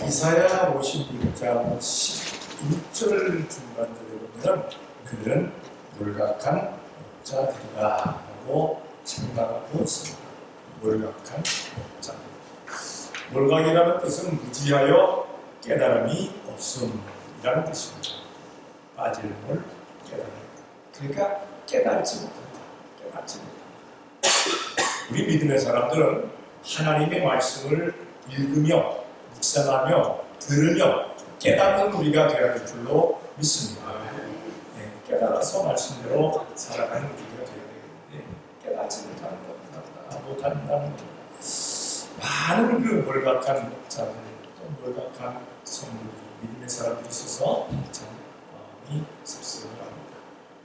이사야 56장 11절 중반절에 보면 그들은 몰각한 목자들이다 라고 생각하고 있습니다. 몰각한 목자들. 몰각이라는 뜻은 무지하여 깨달음이 없음이라는 뜻입니다. 빠질 물, 깨달음. 그러니까 깨닫지 못한다. 깨닫지 못한다. 우리 믿음의 사람들은 하나님의 말씀을 읽으며 묵상하며 들으며 깨닫는 우리가 되어야 될 줄로 믿습니다. 깨달아서 말씀대로 살아가는 우리가 되어야 되겠는데 깨닫지 못한다는 겁니다. 많은 그 몰각한 목자들, 또 몰각한 성도들, 믿음의 사람들이 있어서 참 마음이 씁쓸합니다.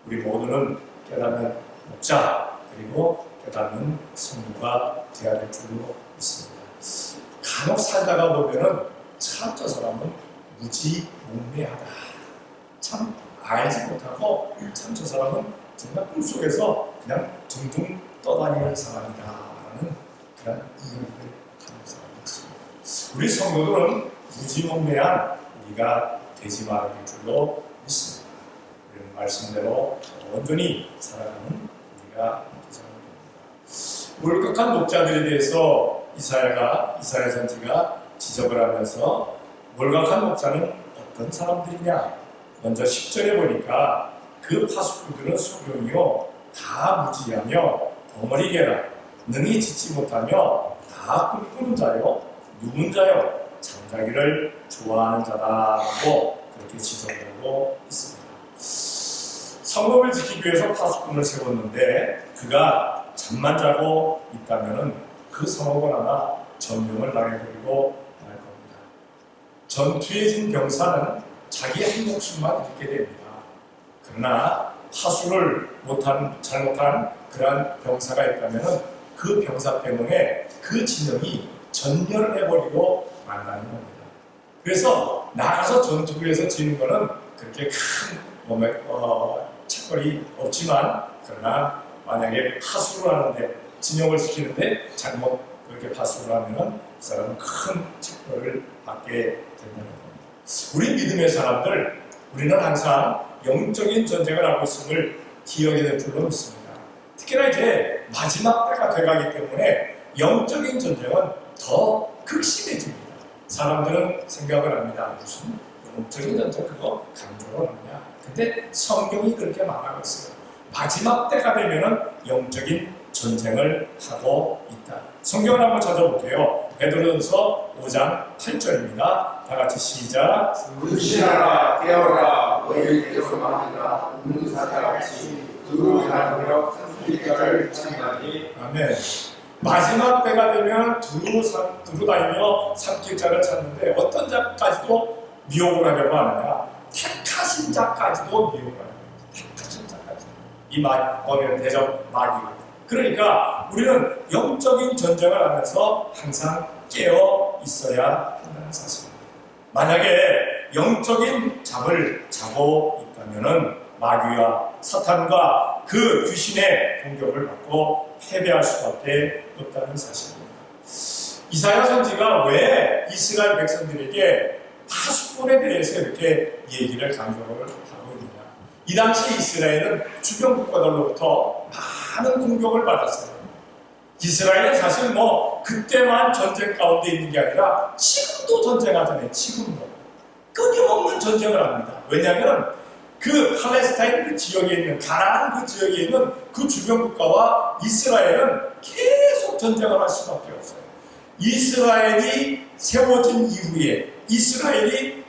우리 모두는 깨닫는 목자 그리고 깨닫는 성도가 되어야 될 줄로 믿습니다. 간혹 살다가 보면은 참 저 사람은 무지몽매하다. 참 알지 못하고 참 저 사람은 정말 꿈속에서 그냥 둥둥 떠다니는 사람이다라는 그런 이야기를 하는 사람이 있습니다. 우리 성도들은 무지몽매한 우리가 되지 말아야 될 줄로 믿습니다. 우리는 말씀대로 온전히 살아가는 우리가 되지 않습니다. 몰각한 목자들에 대해서 이사야 선지가 지적을 하면서 몰각한 목자는 어떤 사람들이냐? 먼저 10절에 보니까 그 파수꾼들은 소경이요 다 무지하며 덩어리개라 능히 짓지 못하며 다 꿈꾸는 자요 누운 자요 잠자기를 좋아하는 자다라고 그렇게 지적을 하고 있습니다. 성읍을 지키기 위해서 파수꾼을 세웠는데 그가 잠만 자고 있다면은 그 성읍은 아마 전명을 당해버리고 말 겁니다. 전투에 진 병사는 자기 한 목숨만 잃게 됩니다. 그러나 파수를 잘못한 그러한 병사가 있다면 그 병사 때문에 그 진영이 전멸을 해버리고 만나는 겁니다. 그래서 나가서 전투구에서 지는 것은 그렇게 큰 책벌이 없지만 그러나 만약에 파수를 하는데 진영을 시키는데 잘못 그렇게 파수를 하면 그 사람은 큰 책벌을 받게 된다는 겁니다. 우리 믿음의 사람들, 우리는 항상 영적인 전쟁을 하고 있음을 기억해야 될 줄로 믿습니다. 특히나 이제 마지막 때가 돼가기 때문에 영적인 전쟁은 더 극심해집니다. 사람들은 생각을 합니다. 무슨 영적인 전쟁 그거 강조를 하느냐. 근데 성경이 그렇게 말하고 있어요. 마지막 때가 되면은 영적인 전쟁을 하고 있다. 성경을 한번 찾아볼게요. 베드로전서 5장 8절입니다. 다 같이 시작. 문신하라 깨어라 너희를 깨어나니라 웃는 사자같이 두루 다니며 산길가를 찾나니. 아멘. 마지막 때가 되면 두루 다니며 산길자를 찾는데 어떤 자까지도 미혹을 하려고 하느냐? 택하신 자까지도 미혹을 하려고 합니다. 택하신 자까지. 이 어면 대적 마귀. 그러니까 우리는 영적인 전쟁을 하면서 항상 깨어 있어야 한다는 사실입니다. 만약에 영적인 잠을 자고 있다면 마귀와 사탄과 그 귀신의 공격을 받고 패배할 수밖에 없다는 사실입니다. 이사야 선지가 왜 이스라엘 백성들에게 파수꾼에 대해서 이렇게 얘기를 강조를 하고 있느냐. 이 당시 이스라엘은 주변 국가들로부터 많은 공격을 받았어요. 이스라엘은 사실 그때만 전쟁 가운데 있는 게 아니라 지금도 전쟁하잖아요. 지금도 끊임없는 전쟁을 합니다. 왜냐하면 그 팔레스타인 그 지역에 있는 가나안 그 지역에 있는 그 주변 국가와 이스라엘은 계속 전쟁을 할 수밖에 없어요. 이스라엘이 세워진 이후에 이스라엘이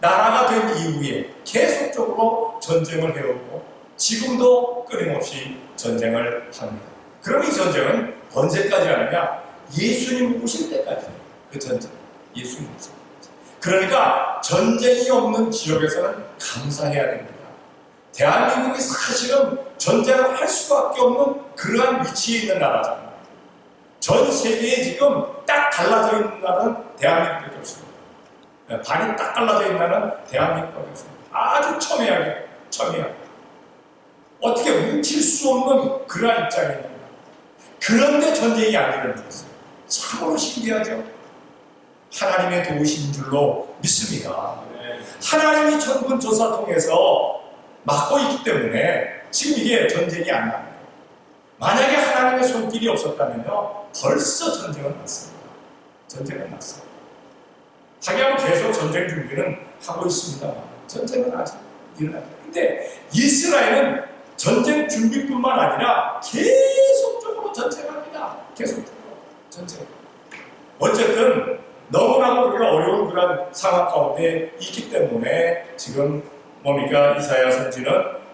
나라가 된 이후에 계속적으로 전쟁을 해오고 지금도 끊임없이 전쟁을 합니다. 그럼 이 전쟁은 언제까지 하느냐? 예수님 오실 때까지예요. 그 전쟁. 예수님 오실 때까지. 그러니까 전쟁이 없는 지역에서는 감사해야 됩니다. 대한민국이 사실은 전쟁을 할 수밖에 없는 그러한 위치에 있는 나라잖아요. 전 세계에 지금 딱 갈라져 있는 나라는 대한민국밖에 없습니다. 반이 딱 갈라져 있는 나라는 대한민국밖에 없습니다. 아주 첨예하게. 어떻게 뭉칠 수 없는 그러한 입장에 있는 거예요. 그런데 전쟁이 안 일어나는 거예요. 참으로 신기하죠. 하나님의 도우신 줄로 믿습니다. 하나님이 천군조사 통해서 막고 있기 때문에 지금 이게 전쟁이 안 납니다. 만약에 하나님의 손길이 없었다면요, 벌써 전쟁은 났습니다. 전쟁은 났어요. 하기야말로 계속 전쟁 준비는 하고 있습니다만 전쟁은 아직 일어나지 않아요. 근데 이스라엘은 전쟁 준비뿐만 아니라 계속적으로 전쟁합니다. 계속적으로 전쟁. 어쨌든 너무나도 우리가 어려운 그런 상황 가운데 있기 때문에 지금 뭡니까? 이사야 선지는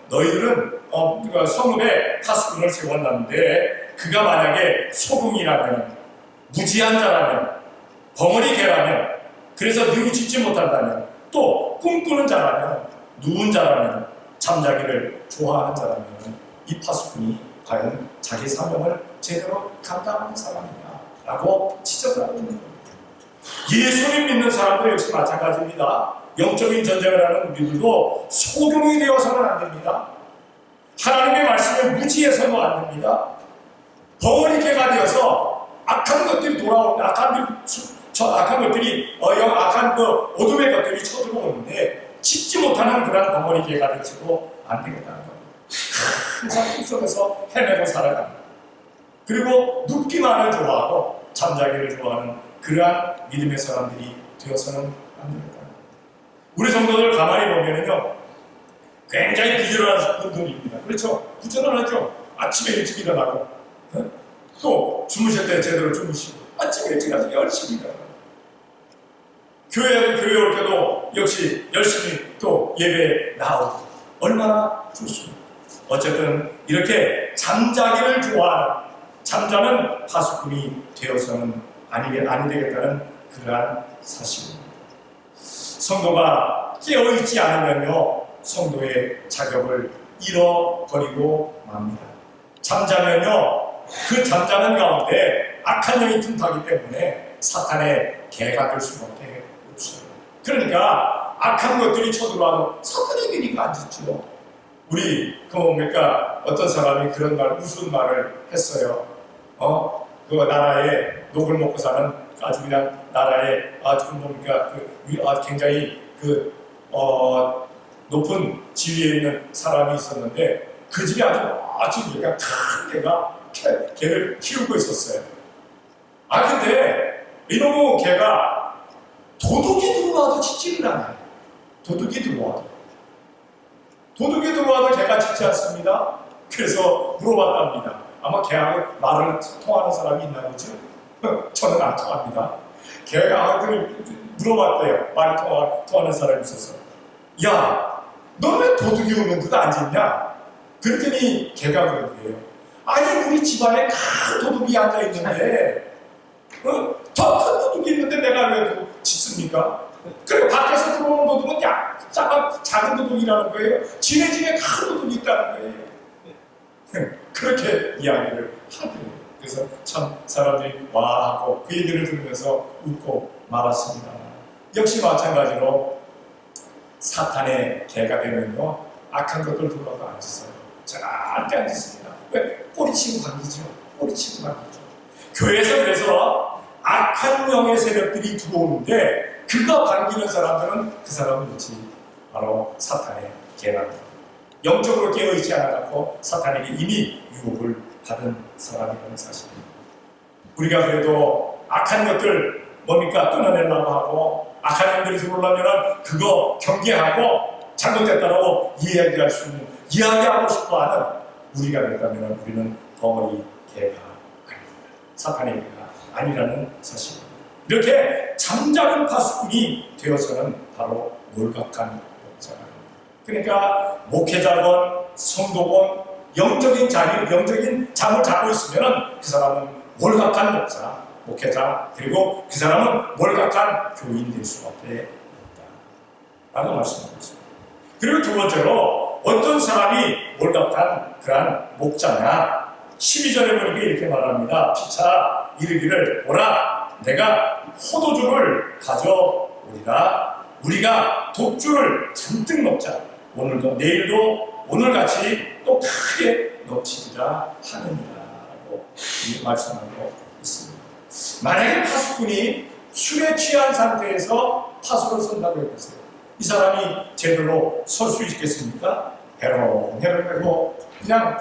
너희들은 우리가 성읍에 파수꾼을 세웠는데 그가 만약에 소궁이라면, 무지한 자라면, 벙어리 개라면, 그래서 뉘우치지 못한다면, 또 꿈꾸는 자라면, 누운 자라면, 잠자기를 좋아하는 자라면 이 파수꾼이 과연 자기 사명을 제대로 감당하는 사람이냐라고 지적을 하고 있는 겁니다. 예수를 믿는 사람도 역시 마찬가지입니다. 영적인 전쟁을 하는 우리들도 소경이 되어서는 안 됩니다. 하나님의 말씀에 무지해서는 안 됩니다. 벙어리 개가 되어서 악한 것들이 돌아오는데 악한 것들이 악한 그 어둠의 것들이 쳐들어오는데 짓지 못하는 그런 벙어리 개가 되어서도 안 되겠다는 겁니다. 항상 꿈속에서 헤매고 살아갑니다. 그리고 눕기만을 좋아하고 잠자기를 좋아하는 그러한 믿음의 사람들이 되어서는 안 되겠다. 우리 성도들 가만히 보면은요, 굉장히 부지런한 분들입니다. 그렇죠? 부지런하죠? 아침에 일찍 일어나고, 또 주무실 때 제대로 주무시고, 아침에 일찍 일어나서 열심히 일어나고, 교회 올 때도 역시 열심히 또 예배에 나오고, 얼마나 좋습니다. 어쨌든 이렇게 잠자기를 좋아하는, 잠자는 파수꾼이 되어서는 아니 되겠다는 그러한 사실입니다. 성도가 깨어있지 않으면요, 성도의 자격을 잃어버리고 맙니다. 잠자면요, 그 잠자는 가운데 악한 영이 틈타기 때문에 사탄의 개가 될 수밖에 없어요. 그러니까 악한 것들이 쳐들어와도 사탄의 개니까 안 짓죠. 우리 뭡니까, 어떤 사람이 그런 말, 우스운 말을 했어요. 그 나라에 녹을 먹고 사는 아주 그냥 나라에 아주 뭡니까, 굉장히 높은 지위에 있는 사람이 있었는데 그 집에 아주 그냥 큰 개를 키우고 있었어요. 근데 이놈의 개가 도둑이 들어와도 짖지를 않아요. 도둑이 들어와도 개가 짖지 않습니다. 그래서 물어봤답니다. 아마 개하고 말을 통하는 사람이 있나 보죠? 저는 안 통합니다. 개가 물어봤대요. 말이 통하는 사람이 있어서. 야, 너 왜 도둑이 오는 데도 안 짖냐? 그랬더니 개가 그러더래요. 아니, 우리 집안에 큰 도둑이 앉아있는데, 더 큰 도둑이 있는데 내가 왜 짖습니까? 그리고 밖에서 들어오는 도둑은 작은 도둑이라는 거예요. 지네 집에 큰 도둑이 있다는 거예요. 그렇게 이야기를 하더래요. 그래서 참 사람들이 와 하고 그 얘기를 들으면서 웃고 말았습니다. 역시 마찬가지로 사탄의 개가 되면요, 악한 것들 들어도 안 짖어요. 절대 안 짖습니다. 왜? 꼬리치고 감기죠. 꼬리치고 감기죠. 교회에서 그래서 악한 영의 세력들이 들어오는데 그가 반기는 사람들은 그 사람은 뭐지? 바로 사탄의 개라는 겁니다. 영적으로 깨어있지 않아갖고 사탄에게 이미 유혹을 받은 사람이라는 사실입니다. 우리가 그래도 악한 것들 뭡니까? 끊어내려고 하고 악한 영들이 들어오려면 그거 경계하고 잘못됐다고 이야기할 수 있는, 이야기하고 싶어하는 우리가 됐다면 우리는 벙어리 개가 아닙니다. 사탄의 개가 아니라는 사실입니다. 이렇게 잠자는 파수꾼이 되어서는 바로 몰각한 목자가, 그러니까 목회자건 성도건 영적인 잠을 자고 있으면 그 사람은 몰각한 목자, 목회자, 그리고 그 사람은 몰각한 교인 될 수밖에 없다 라고 말씀하고 있습니다. 그리고 두 번째로 어떤 사람이 몰각한 그러한 목자냐, 12절에 보니까 이렇게 말합니다. 피차 이르기를 오라, 내가 포도주를 가져오리라. 우리가 독주를 잔뜩 먹자. 오늘도 내일도 오늘같이 또 크게 넘치리라 하느니라 라고 말씀하고 있습니다. 만약에 파수꾼이 술에 취한 상태에서 파수를 선다고 해보세요. 이 사람이 제대로 설 수 있겠습니까? 해롱해롱해고 그냥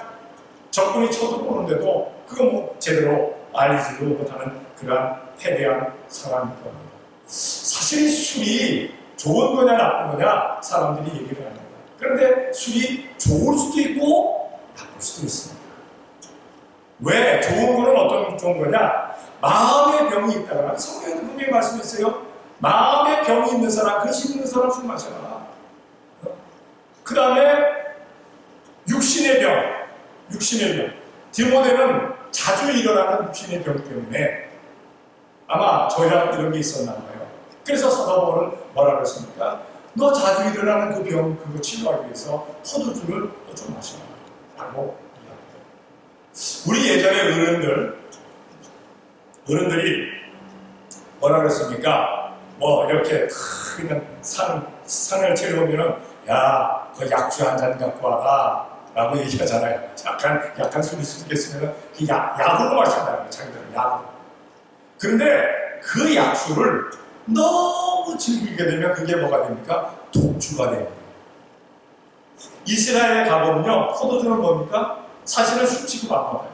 적군이 쳐들어오는데도 그거 뭐 제대로 알리지도 못하는 그러한 패배한 사람일 겁니다. 사실 술이 좋은 거냐 나쁜 거냐 사람들이 얘기를 합니다. 그런데 술이 좋을 수도 있고 나쁠 수도 있습니다. 왜? 좋은 거는 어떤 좋은 거냐? 마음의 병이 있다거나 성경에도 분명히 말씀했어요. 마음의 병이 있는 사람, 근심 있는 사람 술 마셔라. 그 다음에 육신의 병. 디모데는 자주 일어나는 육신의 병 때문에 아마 저혈압 이런 게 있었나 봐요. 그래서 사도 바울은 뭐라고 했습니까? 너 자주 일어나는 그 병, 그거 치료하기 위해서 포도주를 좀 마셔라. 라고 이야기해요. 우리 예전에 어른들이 뭐라 그랬습니까? 뭐 이렇게 그냥 산을 채려오면은 야, 그 약주 한 잔 갖고 와라 라고 얘기하잖아요. 약간 술이 있으면 그 약으로 마신다는 거예요. 자기들은 약으로. 그런데 그 약수를 너무 즐기게 되면 그게 뭐가 됩니까? 독주가 됩니다. 이스라엘에 가보면요, 포도주는 뭡니까? 사실은 술 취급 안 받아요.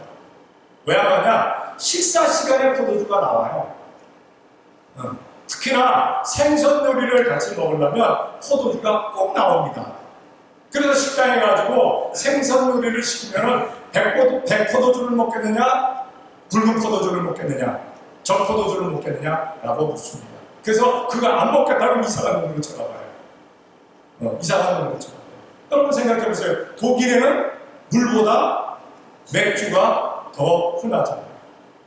왜 안 하냐? 식사 시간에 포도주가 나와요. 특히나 생선 요리를 같이 먹으려면 포도주가 꼭 나옵니다. 그래서 식당에 가지고 생선 요리를 시키면은 백포도주를 먹겠느냐, 붉은 포도주를 먹겠느냐, 적포도주를 먹겠느냐라고 묻습니다. 그래서 그거 안 먹겠다고 이상한 놈으로 쳐다봐요. 이상한 놈으로 쳐다봐요. 여러분 생각해보세요. 독일에는 물보다 맥주가 더 흔하잖아요.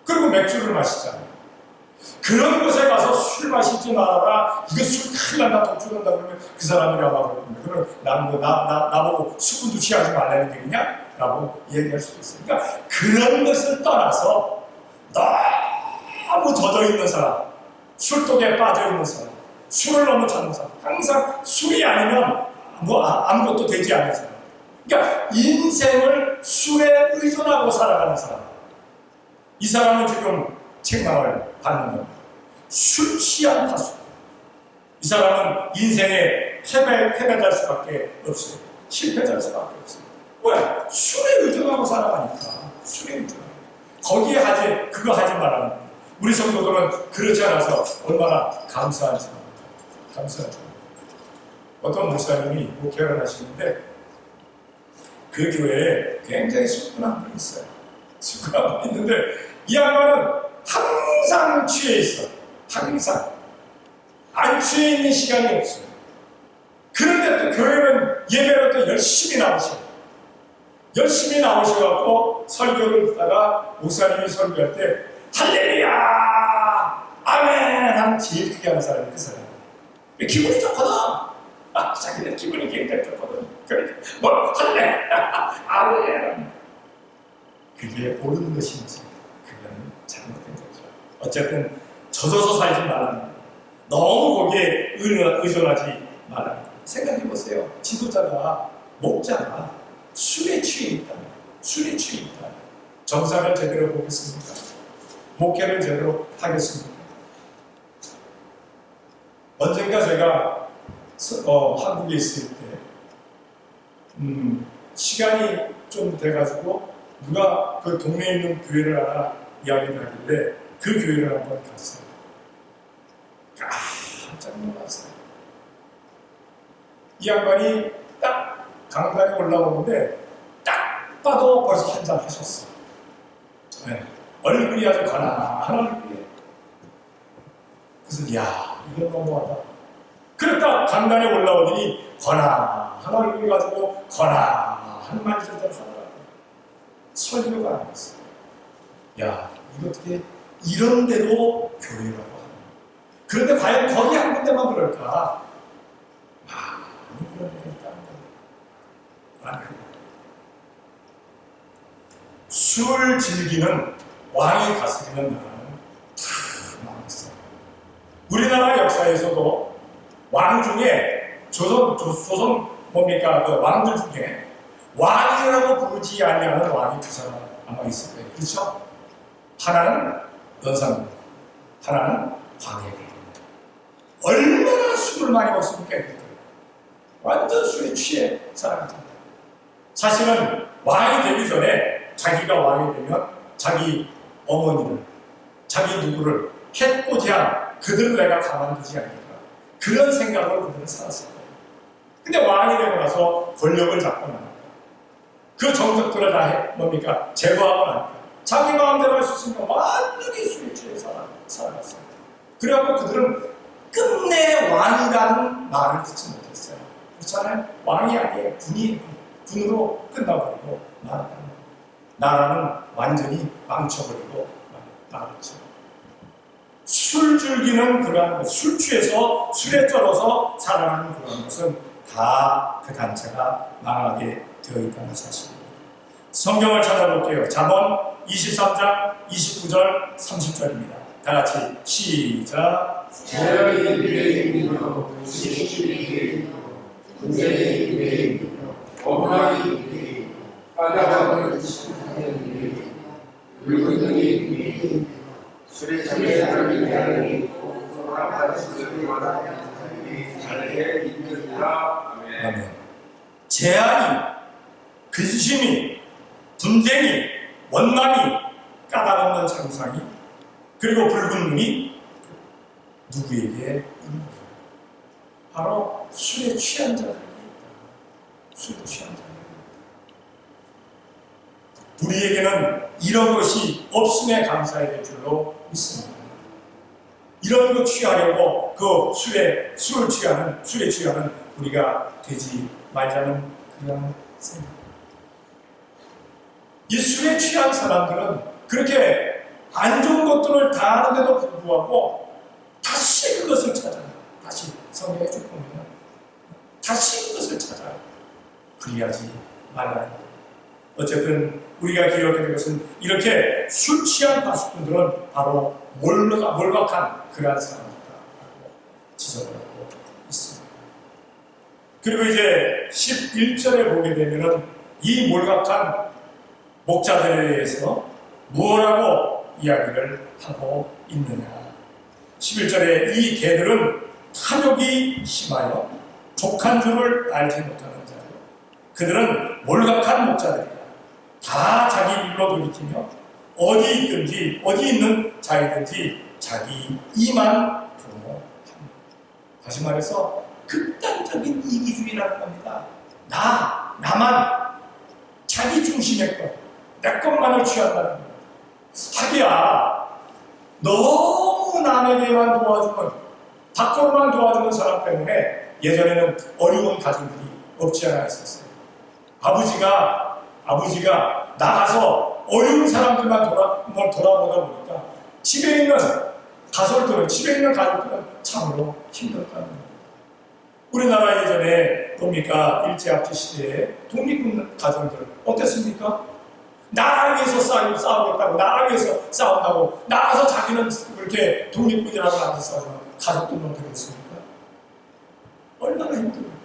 그리고 맥주를 마시잖아요. 그런 곳에 가서 술 마시지 말아라. 이거 술 큰일 난다. 독주 난다. 그러면 그 사람이 아마 그러거든요. 그러면 나보고 수분도 취하지 말라는 얘기냐? 라고 얘기할 수 있어요. 그러니까 그런 것을 떠나서 너무 젖어 있는 사람, 술독에 빠져 있는 사람, 술을 너무 찾는 사람, 항상 술이 아니면 아무것도 되지 않는 사람. 그러니까 인생을 술에 의존하고 살아가는 사람. 이 사람은 지금 책망을 받는 겁니다. 술 취한 파수. 이 사람은 인생에 패배할 수밖에 없어요. 실패할 수밖에 없어요. 왜? 술에 의존하고 살아가니까. 술에 의존하고. 거기에 그거 하지 말라는 거예요. 우리 성도들은 그렇지 않아서 얼마나 감사한지 모릅니다. 어떤 목사님이 목회를 하시는데 그 교회에 굉장히 술꾼한 분이 있어요. 술꾼한 분이 있는데 이 양반은 항상 취해 있어. 항상. 안 취해 있는 시간이 없어요. 그런데 또 교회는 예배를 또 열심히 나오셔요. 열심히 나오셔갖고 설교를 듣다가 목사님이 설교할 때 할렐루야! 아멘! 하면 제일 크게 하는 사람이 그 사람이에요. 기분이 좋거든. 자기는 기분이 굉장히 좋거든. 그러니까 뭘 할래? 아멘! 그게 옳은 것인지 그거는 잘못된 거죠. 어쨌든 젖어서 살지 말라는 거예요. 너무 거기에 의존하지 말라는 거예요. 생각해보세요. 지도자가 목자가 술에 취해 있다면 정상을 제대로 보겠습니까? 목회를 제대로 하겠습니까? 언젠가 제가 한국에 있을 때 시간이 좀 돼가지고 누가 그 동네에 있는 교회를 하나 이야기를 하길래 그 교회를 한번 갔어요. 깜짝 놀랐어요. 이 양반이 딱 강단에 올라오는데 딱 봐도 벌써 한잔 하셨어. 네. 얼굴이 아주 가난한 얼굴이에요. 그래서 이건 너무하다. 그랬다 강단에 올라오더니 거나한 얼굴 가지고 거나한 말들을 하더라고요. 설교가 안 됐어요. 이거 어떻게 이런 데도 교회라고 하는 거야. 그런데 과연 거기 한 군데만 그럴까? 많이 그런 데가 있다는 거예요. 술 즐기는 왕이 다스리는 나라는 다 많았어요. 우리나라 역사에서도 왕 중에 조선 뭡니까? 그 왕들 중에 왕이라고 부르지 아니하는 왕이 두 사람 아마 있을 거예요. 그렇죠? 하나는 연산군, 하나는 광야에 갑니다. 얼마나 술을 많이 먹습니까? 그때 완전 술에 취해 살아갑니다. 사실은 왕이 되기 전에 자기가 왕이 되면 자기 어머니를, 자기 누구를 해코지한 그들을 내가 가만두지 않겠다, 그런 생각으로 그들은 살았을 거예요. 근데 왕이 되고 나서 권력을 잡고 나니까 그 정적들을 다 뭡니까? 제거하고 나니까 자기 마음대로 할 수 있으니까 완전히 술에 취해 살아갔어요. 그래갖고 그들은 끝내 왕이라는 말을 듣지 못했어요. 그렇잖아요? 왕이 아니에요. 군으로 끝나버리고 나라는 완전히 망쳐버리고 나갔죠. 술 즐기는 그러한 것, 술 취해서 술에 쩔어서 살아가는 그런 것은 다 그 단체가 망하게 되어 있다는 사실입니다. 성경을 찾아볼게요. 잠언 23장 29절 30절입니다. 다 같이 시작. 재앙이 위에 있으며 부식이 위에 있며 분쟁이 위에 있며 원망이 위에 있며 빠져가는 시간이 위에 있며 늙은 등이 위에 있며 술에 잠에 사람이 위에 있고 소란받은 술을 원하는 사람이 자리에 있느니라. 아멘. 재앙이, 근심이, 분쟁이, 원망이, 까다롭는 상상이, 그리고 붉은 눈이 누구에게 있는가? 바로 술에 취한 자들에게 있다. 술에 취한 자들에게 있다. 우리에게는 이런 것이 없음에 감사해야 될 줄로 믿습니다. 이런 거 취하려고 그 술에 취하는 우리가 되지 말자는 그런 생각. 이 술에 취한 사람들은 그렇게 안 좋은 것들을 다 하는데도 불구하고 다시 그것을 찾아요. 다시 성경에 쭉 보면 다시 그것을 찾아요. 그리하지 말라는 거예요. 어쨌든 우리가 기억해야 될 것은 이렇게 술 취한 가수분들은 바로 몰박한 그러한 사람이다라고 지적을 하고 있습니다. 그리고 이제 11절에 보게 되면은 이 몰박한 목자들에 대해서 무엇라고 이야기를 하고 있느냐. 11절에 이 개들은 탐욕이 심하여 족한 줄을 알지 못하는 자요. 그들은 몰각한 목자들이다. 다 자기 일로 돌이키며 어디 있든지 어디 있는 자이든지 자기 이만 부모합니다. 다시 말해서 극단적인 이기주의라는 겁니다. 나만 자기 중심의 것, 내 것만을 취한다는 겁니다. 자기야, 너무 남에게만 도와주는, 밖으로만 도와주는 사람 때문에 예전에는 어려운 가정들이 없지 않아 있었어요. 아버지가 나가서 어려운 사람들만 돌아보다 보니까 집에 있는 가족들은 참으로 힘들었다는 겁니다. 우리나라 예전에 뭡니까? 일제압제 시대에 독립군 가정들 어땠습니까? 나라를 위해서 싸우겠다고, 나라를 위해서 싸운다고 나가서 자기는 그렇게 독립군이라고 나가서 싸우면 가족들만 되겠습니까? 얼마나 힘듭니까?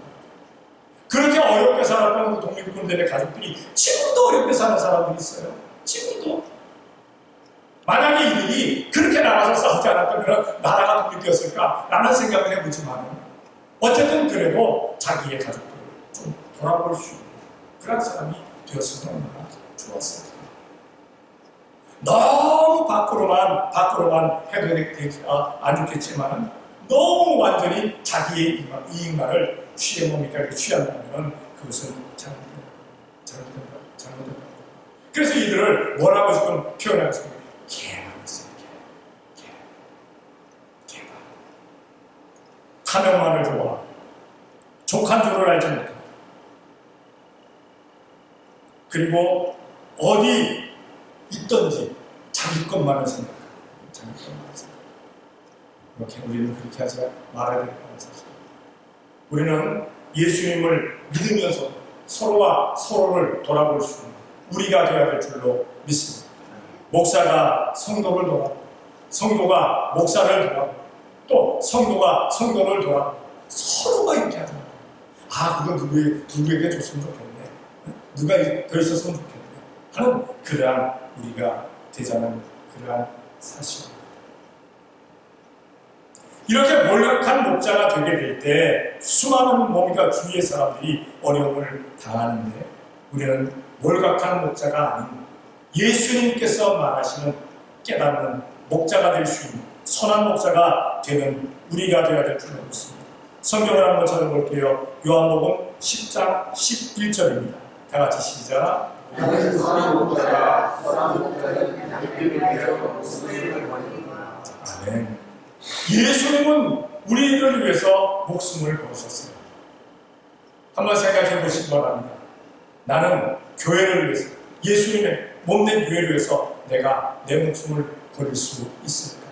그렇게 어렵게 살았던 독립군들의 가족들이 지금도 어렵게 사는 사람들이 있어요. 지금도. 만약에 이들이 그렇게 나가서 싸우지 않았다면 나라가 독립되었을까? 라는 생각을 해보지만 어쨌든 그래도 자기의 가족들을 좀 돌아볼 수 있는 그런 사람이 되었으면 얼마나 좋았을까. 너무 밖으로만 해도 안 좋겠지만 너무 완전히 자기의 이익만을 취한다면 그것은 잘못된다. 그래서 이들을 뭐라고 지금 표현하고 있습니까? 개라고 했어요. 개가. 탐욕만을 좋아. 족한 줄을 알지 못한다. 그리고 어디 있든지 자기 것만을 생각한다. 이렇게 우리는 그렇게 하지 말아야 될 거라는 사실. 우리는 예수님을 믿으면서 서로와 서로를 돌아볼 수 있는 우리가 되어야 될 줄로 믿습니다. 목사가 성도를 돌아보고, 성도가 목사를 돌아보고, 또 성도가 성도를 돌아보고, 서로가 이렇게 하는 거예요. 그건 누구에게 줬으면 좋겠네. 누가 더 있었으면 좋겠네. 하는 그러한 우리가 되자는 그러한 사실입니다. 이렇게 몰락한 목자가 되게 될 때 수많은 뭔가 주위의 사람들이 어려움을 당하는데 우리는 몰락한 목자가 아닌 예수님께서 말하시는 깨닫는 목자가 될 수 있는 선한 목자가 되는 우리가 되어야 될 줄로 믿습니다. 성경을 한번 찾아볼게요. 요한복음 10장 11절입니다. 다 같이 시작. 나는 선한 목자가 선한 목자는 양들을 위하여 목숨을 걸거니와. 아멘. 예수님은 우리를 위해서 목숨을 걸으셨어요. 한번 생각해 보시기 바랍니다. 나는 교회를 위해서, 예수님의 몸된 교회를 위해서 내가 내 목숨을 걸을 수 있을까?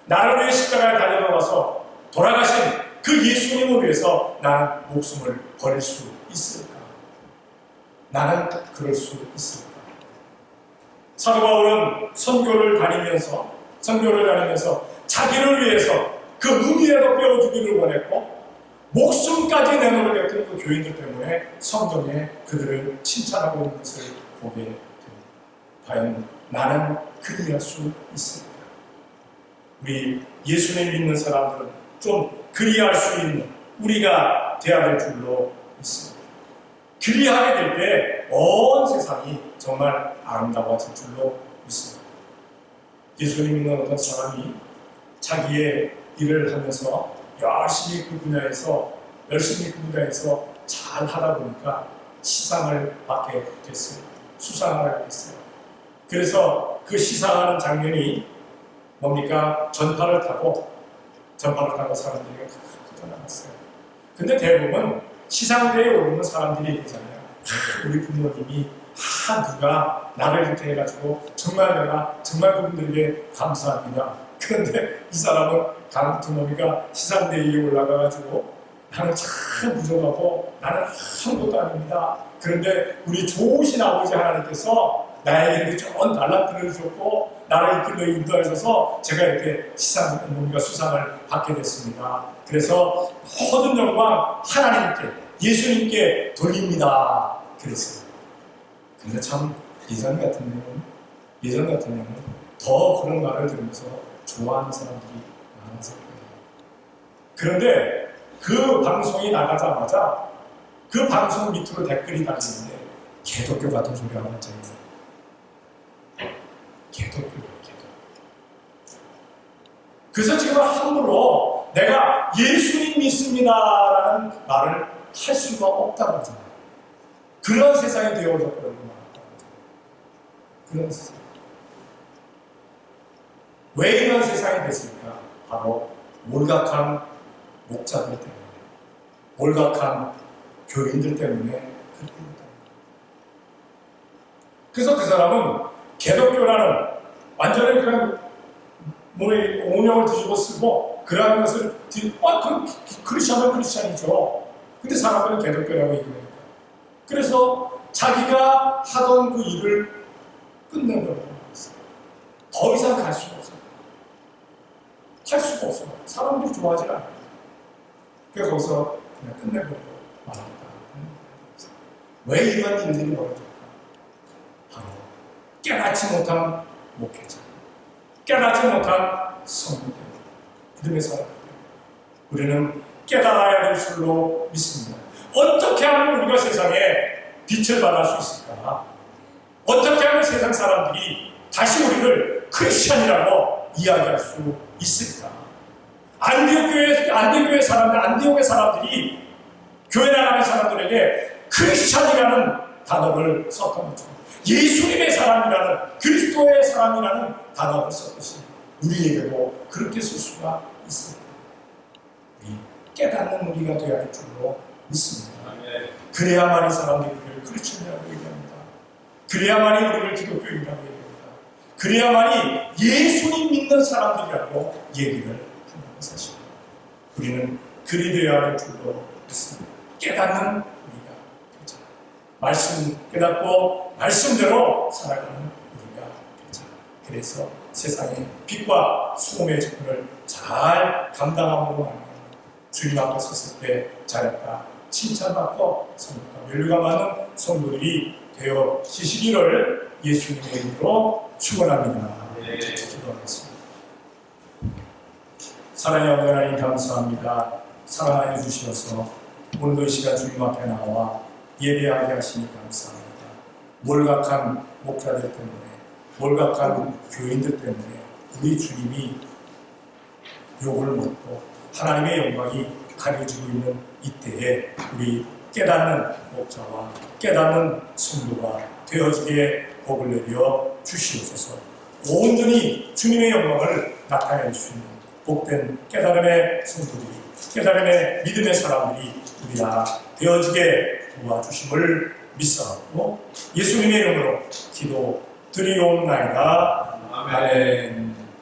나를 위해 십자가에 달려가서 돌아가신 그 예수님을 위해서 나는 목숨을 버릴 수 있을까? 나는 그럴 수 있을까? 사도 바울은 선교를 다니면서 자기를 위해서 그 눈이라도 빼어주기를 원했고 목숨까지 내놓으려던 그 교인들 때문에 성경에 그들을 칭찬하고 있는 것을 보게 됩니다. 과연 나는 그리할 수 있을까? 우리 예수님 믿는 사람들은 좀 그리할 수 있는 우리가 되어야 될 줄로 믿습니다. 그리하게 될 때 온 세상이 정말 아름다워질 줄로 믿습니다. 예수님 믿는 어떤 사람이 자기의 일을 하면서 열심히 그 분야에서 잘 하다 보니까 시상을 받게 됐어요. 수상을 하게 됐어요. 그래서 그 시상하는 장면이 뭡니까? 전파를 타고 사람들이 떠나갔어요. 근데 대부분 시상대에 오르는 사람들이 있잖아요. 우리 부모님이 누가 나를 이렇게 해가지고 정말 내가 정말 그분들에게 감사합니다. 그런데 이 사람은 두놈이가 시상대에 올라가가지고 나는 참 부족하고 나는 아무것도 아닙니다. 그런데 우리 좋으신 아버지 하나님께서 나에게 이렇게 좋은 달란트를 줬고 나를 이끌어 인도하셔서 제가 이렇게 수상을 받게 됐습니다. 그래서 모든 영광 하나님께 예수님께 돌립니다. 그랬어요. 근데 참 예전 같으면 더 그런 말을 들으면서 좋아하는 사람들이 많았을 거예요. 그런데 그 방송이 나가자마자 그 방송 밑으로 댓글이 달리는데 개독교 같은 소리 하나 했잖아요. 개독교. 그래서 지금 함부로 내가 예수님 믿습니다라는 말을 할 수가 없다고 하잖아요. 그런 세상이 되어졌다고 말한다고 하잖아요. 그런 세상. 왜 이런 세상이 됐습니까? 바로 몰락한 목자들 때문에, 몰락한 교인들 때문에 그렇게 됩니다. 그래서 그 사람은 개독교라는 완전히 그냥 몸에 온영을 뒤집어 쓰고 그러한 것을 크리스천은 크리스천이죠. 근데 사람들은 개독교라고 얘기합니다. 그래서 자기가 하던 그 일을 끝내버리고 있어요. 더 이상 갈 수가 없어요. 할 수가 없어요. 사람들이 좋아하지 않아요. 그래서 거기서 그냥 끝내버리고 말았다. 왜 이런 일들이 벌어질까? 바로 깨닫지 못한 목회자, 깨닫지 못한 성도 때문에, 믿음의 사람 때문에 우리는 깨달아야 될 줄로 믿습니다. 어떻게 하면 우리가 세상에 빛을 발할 수 있을까? 어떻게 하면 세상 사람들이 다시 우리를 크리스천이라고 이야기할 수 있을까? 안디옥의 사람들이 교회 나가는 사람들에게 크리스천이라는 단어를 썼던 것처럼 예수님의 사람이라는, 그리스도의 사람이라는 단어를 썼듯이 우리에게도 그렇게 쓸 수가 있습니다. 우리 깨닫는 우리가 되어야 할 줄로 믿습니다. 그래야만이 사람들이 우리를 크리스천이라고 얘기합니다. 그래야만이 우리를 기독교인이라고 얘기합니다. 그래야만이 예수님 믿는 사람들이라고 얘기를 한다는 사실입니다. 우리는 그리 되어야 할 줄로 믿습니다. 깨닫는 우리가 되자. 말씀 깨닫고 말씀대로 살아가는 우리가 되자. 그래서 세상의 빛과 소금의 직분을 잘 감당함으로 하는 주님 앞에 섰을 때 잘했다, 칭찬받고 성도가 멸류가 많은 성도들이 되어 지시기를 예수님의 이름으로 축원합니다. 기도하겠습니다. 하나님 아버지 하나님 감사합니다. 사랑하여 주시어서 오늘도 이 시간 주님 앞에 나와 예배하게 하시니 감사합니다. 몰각한 목자들 때문에, 몰각한 교인들 때문에 우리 주님이 욕을 먹고 하나님의 영광이 가려지고 있는 이때에 우리 깨닫는 목자와 깨닫는 성도가 되어지게 복을 내려 주시옵소서. 온전히 주님의 영광을 나타낼 수 있는 복된 깨달음의 성도들이, 깨달음의 믿음의 사람들이 우리 다 되어지게 도와주심을 믿사옵고 예수님의 이름으로 기도 드리옵나이다. 아멘.